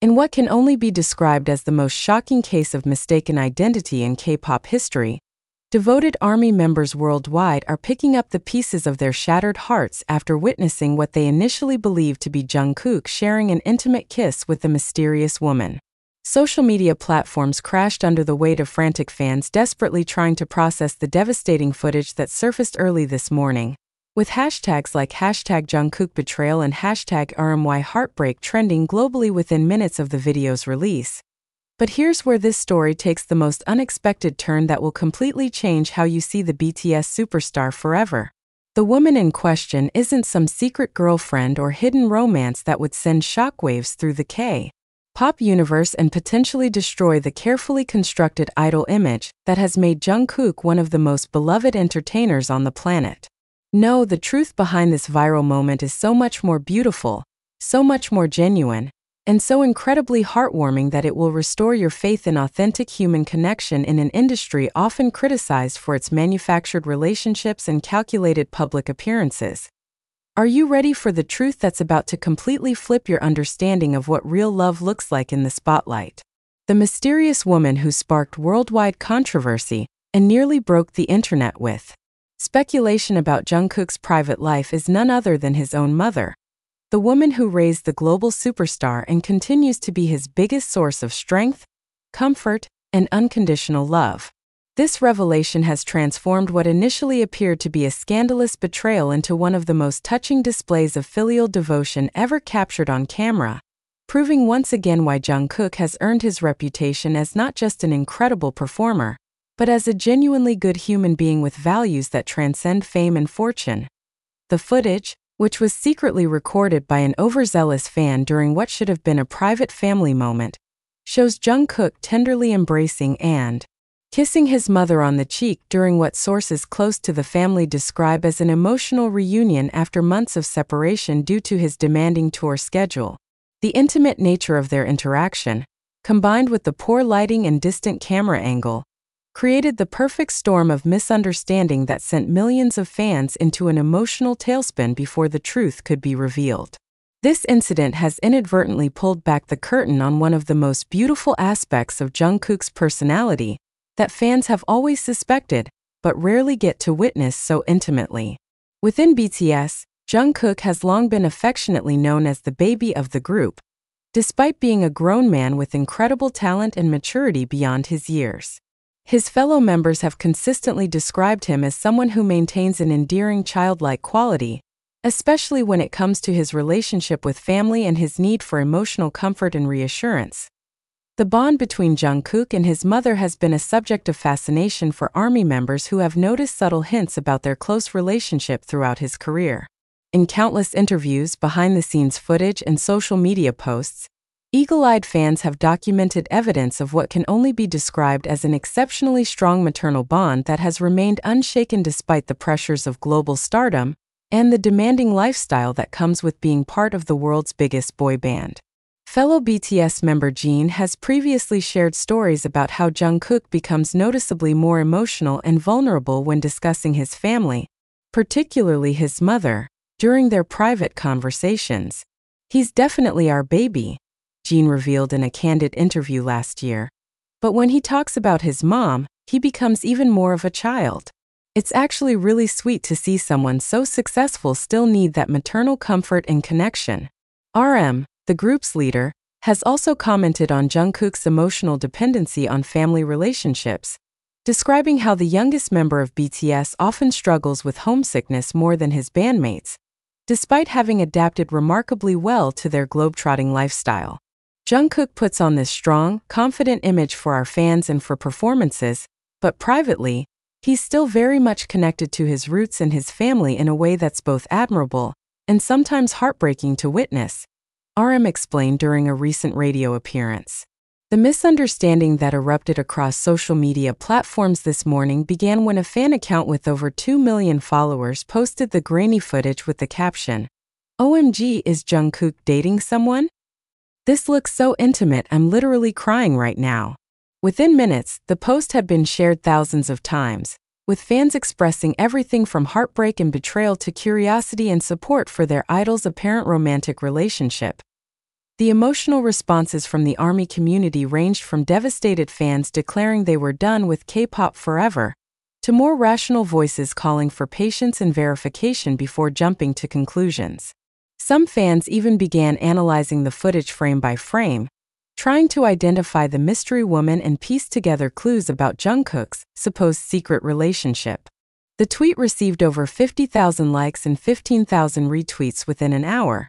In what can only be described as the most shocking case of mistaken identity in K-pop history, devoted ARMY members worldwide are picking up the pieces of their shattered hearts after witnessing what they initially believed to be Jungkook sharing an intimate kiss with a mysterious woman. Social media platforms crashed under the weight of frantic fans desperately trying to process the devastating footage that surfaced early this morning, with hashtags like #JungkookBetrayal and #RMYHeartbreak trending globally within minutes of the video's release. But here's where this story takes the most unexpected turn that will completely change how you see the BTS superstar forever. The woman in question isn't some secret girlfriend or hidden romance that would send shockwaves through the K-pop universe and potentially destroy the carefully constructed idol image that has made Jungkook one of the most beloved entertainers on the planet. No, the truth behind this viral moment is so much more beautiful, so much more genuine, and so incredibly heartwarming that it will restore your faith in authentic human connection in an industry often criticized for its manufactured relationships and calculated public appearances. Are you ready for the truth that's about to completely flip your understanding of what real love looks like in the spotlight? The mysterious woman who sparked worldwide controversy and nearly broke the internet with speculation about Jungkook's private life is none other than his own mother, the woman who raised the global superstar and continues to be his biggest source of strength, comfort, and unconditional love. This revelation has transformed what initially appeared to be a scandalous betrayal into one of the most touching displays of filial devotion ever captured on camera, proving once again why Jungkook has earned his reputation as not just an incredible performer, but as a genuinely good human being with values that transcend fame and fortune. The footage, which was secretly recorded by an overzealous fan during what should have been a private family moment, shows Jungkook tenderly embracing and kissing his mother on the cheek during what sources close to the family describe as an emotional reunion after months of separation due to his demanding tour schedule. The intimate nature of their interaction, combined with the poor lighting and distant camera angle, created the perfect storm of misunderstanding that sent millions of fans into an emotional tailspin before the truth could be revealed. This incident has inadvertently pulled back the curtain on one of the most beautiful aspects of Jungkook's personality that fans have always suspected, but rarely get to witness so intimately. Within BTS, Jungkook has long been affectionately known as the baby of the group, despite being a grown man with incredible talent and maturity beyond his years. His fellow members have consistently described him as someone who maintains an endearing childlike quality, especially when it comes to his relationship with family and his need for emotional comfort and reassurance. The bond between Jungkook and his mother has been a subject of fascination for ARMY members who have noticed subtle hints about their close relationship throughout his career. In countless interviews, behind-the-scenes footage, and social media posts, eagle-eyed fans have documented evidence of what can only be described as an exceptionally strong maternal bond that has remained unshaken despite the pressures of global stardom and the demanding lifestyle that comes with being part of the world's biggest boy band. Fellow BTS member Jin has previously shared stories about how Jungkook becomes noticeably more emotional and vulnerable when discussing his family, particularly his mother, during their private conversations. "He's definitely our baby," Jin revealed in a candid interview last year. "But when he talks about his mom, he becomes even more of a child. It's actually really sweet to see someone so successful still need that maternal comfort and connection." RM, the group's leader, has also commented on Jungkook's emotional dependency on family relationships, describing how the youngest member of BTS often struggles with homesickness more than his bandmates, despite having adapted remarkably well to their globetrotting lifestyle. Jungkook puts on this strong, confident image for our fans and for performances, but privately, he's still very much connected to his roots and his family in a way that's both admirable and sometimes heartbreaking to witness, RM explained during a recent radio appearance. The misunderstanding that erupted across social media platforms this morning began when a fan account with over 2 million followers posted the grainy footage with the caption, "OMG, is Jungkook dating someone? This looks so intimate, I'm literally crying right now." Within minutes, the post had been shared thousands of times, with fans expressing everything from heartbreak and betrayal to curiosity and support for their idol's apparent romantic relationship. The emotional responses from the ARMY community ranged from devastated fans declaring they were done with K-pop forever, to more rational voices calling for patience and verification before jumping to conclusions. Some fans even began analyzing the footage frame by frame, trying to identify the mystery woman and piece together clues about Jungkook's supposed secret relationship. The tweet received over 50,000 likes and 15,000 retweets within an hour,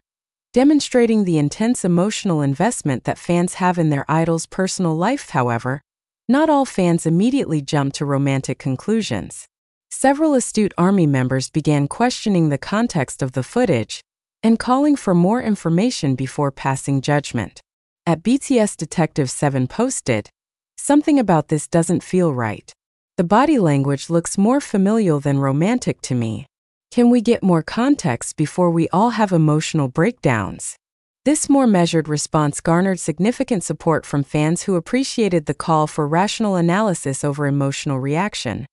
demonstrating the intense emotional investment that fans have in their idol's personal life. However, not all fans immediately jumped to romantic conclusions. Several astute ARMY members began questioning the context of the footage and calling for more information before passing judgment. At BTS Detective 7 posted, "Something about this doesn't feel right. The body language looks more familial than romantic to me. Can we get more context before we all have emotional breakdowns?" This more measured response garnered significant support from fans who appreciated the call for rational analysis over emotional reaction.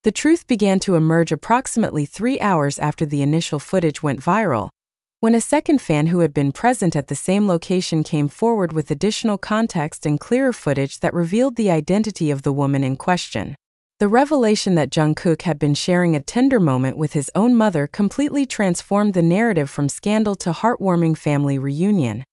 The truth began to emerge approximately 3 hours after the initial footage went viral, when a second fan who had been present at the same location came forward with additional context and clearer footage that revealed the identity of the woman in question. The revelation that Jungkook had been sharing a tender moment with his own mother completely transformed the narrative from scandal to heartwarming family reunion.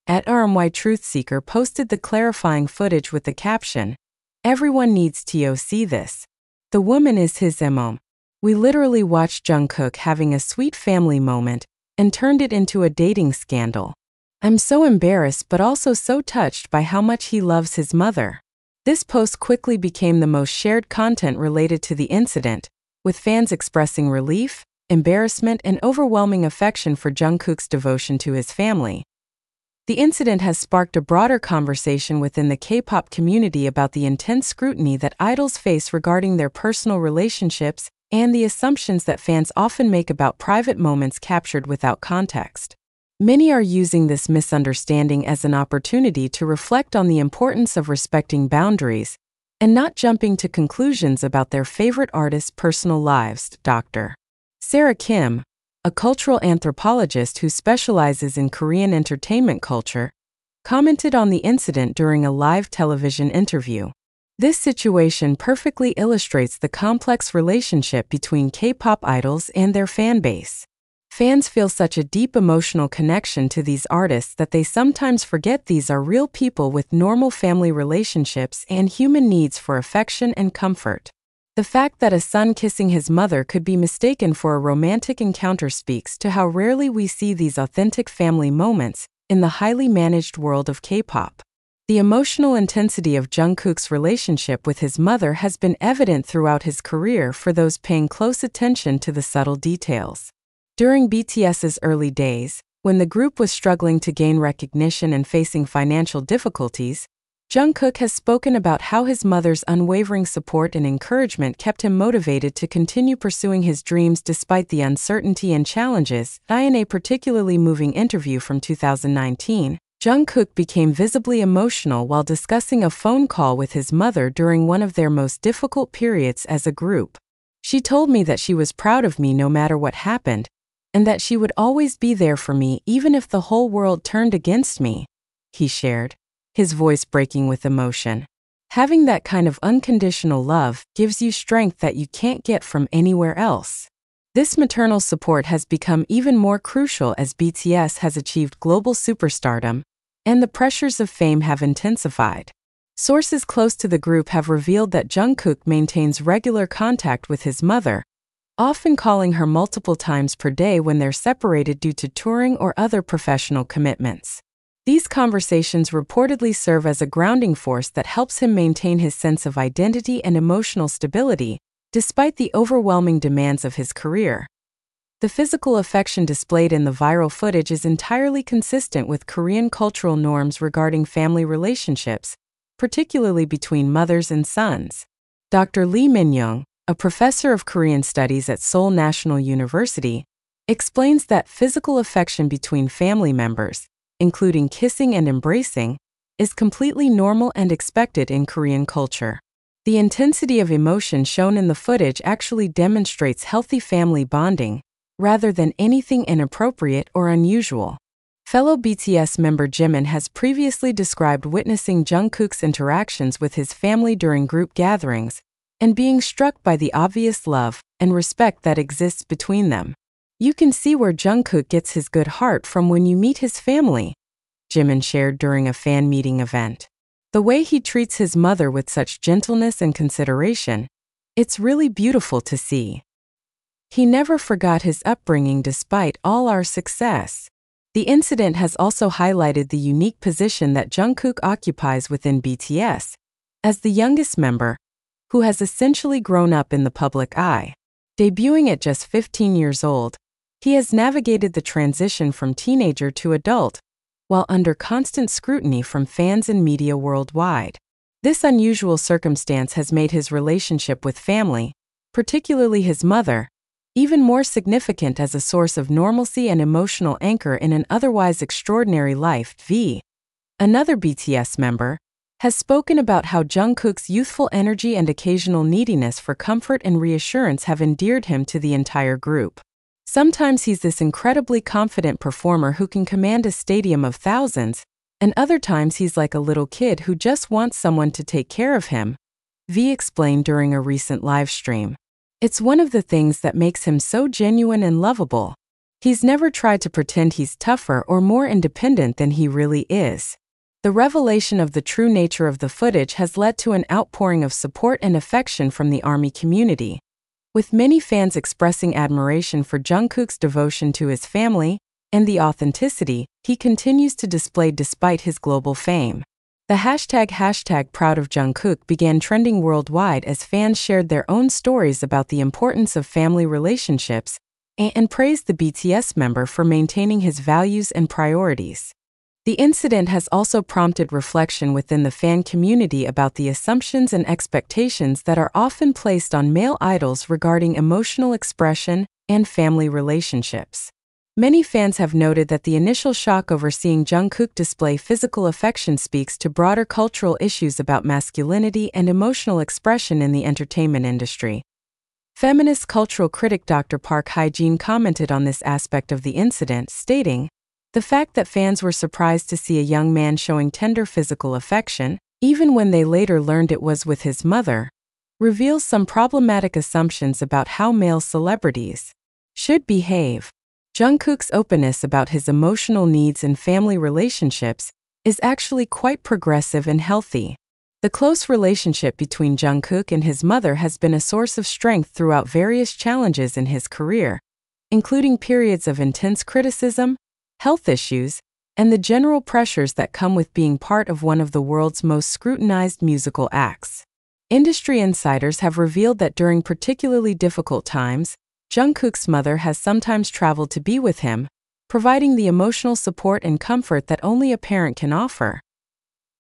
At RMY Truthseeker posted the clarifying footage with the caption, "Everyone needs to see this. The woman is his mom. We literally watched Jungkook having a sweet family moment and turned it into a dating scandal. I'm so embarrassed but also so touched by how much he loves his mother." This post quickly became the most shared content related to the incident, with fans expressing relief, embarrassment, and overwhelming affection for Jungkook's devotion to his family. The incident has sparked a broader conversation within the K-pop community about the intense scrutiny that idols face regarding their personal relationships and the assumptions that fans often make about private moments captured without context. Many are using this misunderstanding as an opportunity to reflect on the importance of respecting boundaries and not jumping to conclusions about their favorite artists' personal lives. Dr. Sarah Kim, a cultural anthropologist who specializes in Korean entertainment culture, commented on the incident during a live television interview. This situation perfectly illustrates the complex relationship between K-pop idols and their fan base. Fans feel such a deep emotional connection to these artists that they sometimes forget these are real people with normal family relationships and human needs for affection and comfort. The fact that a son kissing his mother could be mistaken for a romantic encounter speaks to how rarely we see these authentic family moments in the highly managed world of K-pop. The emotional intensity of Jungkook's relationship with his mother has been evident throughout his career for those paying close attention to the subtle details. During BTS's early days, when the group was struggling to gain recognition and facing financial difficulties, Jungkook has spoken about how his mother's unwavering support and encouragement kept him motivated to continue pursuing his dreams despite the uncertainty and challenges. In a particularly moving interview from 2019, Jungkook became visibly emotional while discussing a phone call with his mother during one of their most difficult periods as a group. "She told me that she was proud of me no matter what happened, and that she would always be there for me even if the whole world turned against me," he shared, his voice breaking with emotion. Having that kind of unconditional love gives you strength that you can't get from anywhere else. This maternal support has become even more crucial as BTS has achieved global superstardom, and the pressures of fame have intensified. Sources close to the group have revealed that Jungkook maintains regular contact with his mother, often calling her multiple times per day when they're separated due to touring or other professional commitments. These conversations reportedly serve as a grounding force that helps him maintain his sense of identity and emotional stability, despite the overwhelming demands of his career. The physical affection displayed in the viral footage is entirely consistent with Korean cultural norms regarding family relationships, particularly between mothers and sons. Dr. Lee Min-young, a professor of Korean studies at Seoul National University, explains that physical affection between family members, including kissing and embracing, is completely normal and expected in Korean culture. The intensity of emotion shown in the footage actually demonstrates healthy family bonding, rather than anything inappropriate or unusual. Fellow BTS member Jimin has previously described witnessing Jungkook's interactions with his family during group gatherings and being struck by the obvious love and respect that exists between them. "You can see where Jungkook gets his good heart from when you meet his family," Jimin shared during a fan meeting event. "The way he treats his mother with such gentleness and consideration, it's really beautiful to see. He never forgot his upbringing despite all our success." The incident has also highlighted the unique position that Jungkook occupies within BTS, as the youngest member, who has essentially grown up in the public eye. Debuting at just 15 years old, he has navigated the transition from teenager to adult, while under constant scrutiny from fans and media worldwide. This unusual circumstance has made his relationship with family, particularly his mother, even more significant as a source of normalcy and emotional anchor in an otherwise extraordinary life. Another BTS member, has spoken about how Jungkook's youthful energy and occasional neediness for comfort and reassurance have endeared him to the entire group. "Sometimes he's this incredibly confident performer who can command a stadium of thousands, and other times he's like a little kid who just wants someone to take care of him," V explained during a recent live stream. "It's one of the things that makes him so genuine and lovable. He's never tried to pretend he's tougher or more independent than he really is." The revelation of the true nature of the footage has led to an outpouring of support and affection from the ARMY community, with many fans expressing admiration for Jungkook's devotion to his family and the authenticity he continues to display despite his global fame. The hashtag Proud of Jungkook began trending worldwide as fans shared their own stories about the importance of family relationships and praised the BTS member for maintaining his values and priorities. The incident has also prompted reflection within the fan community about the assumptions and expectations that are often placed on male idols regarding emotional expression and family relationships. Many fans have noted that the initial shock over seeing Jungkook display physical affection speaks to broader cultural issues about masculinity and emotional expression in the entertainment industry. Feminist cultural critic Dr. Park Hye-jin commented on this aspect of the incident, stating, "The fact that fans were surprised to see a young man showing tender physical affection, even when they later learned it was with his mother, reveals some problematic assumptions about how male celebrities should behave." Jungkook's openness about his emotional needs and family relationships is actually quite progressive and healthy. The close relationship between Jungkook and his mother has been a source of strength throughout various challenges in his career, including periods of intense criticism, health issues, and the general pressures that come with being part of one of the world's most scrutinized musical acts. Industry insiders have revealed that during particularly difficult times, Jungkook's mother has sometimes traveled to be with him, providing the emotional support and comfort that only a parent can offer.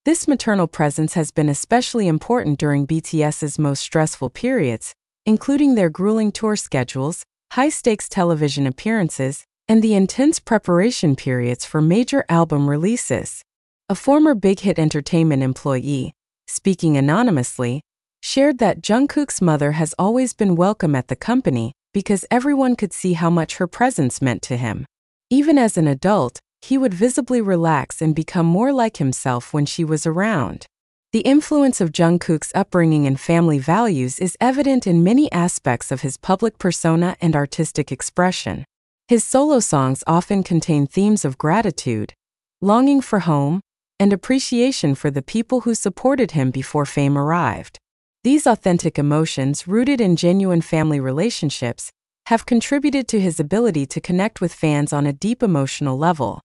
This maternal presence has been especially important during BTS's most stressful periods, including their grueling tour schedules, high-stakes television appearances, and the intense preparation periods for major album releases. A former Big Hit Entertainment employee, speaking anonymously, shared that Jungkook's mother has always been welcome at the company because everyone could see how much her presence meant to him. Even as an adult, he would visibly relax and become more like himself when she was around. The influence of Jungkook's upbringing and family values is evident in many aspects of his public persona and artistic expression. His solo songs often contain themes of gratitude, longing for home, and appreciation for the people who supported him before fame arrived. These authentic emotions, rooted in genuine family relationships, have contributed to his ability to connect with fans on a deep emotional level.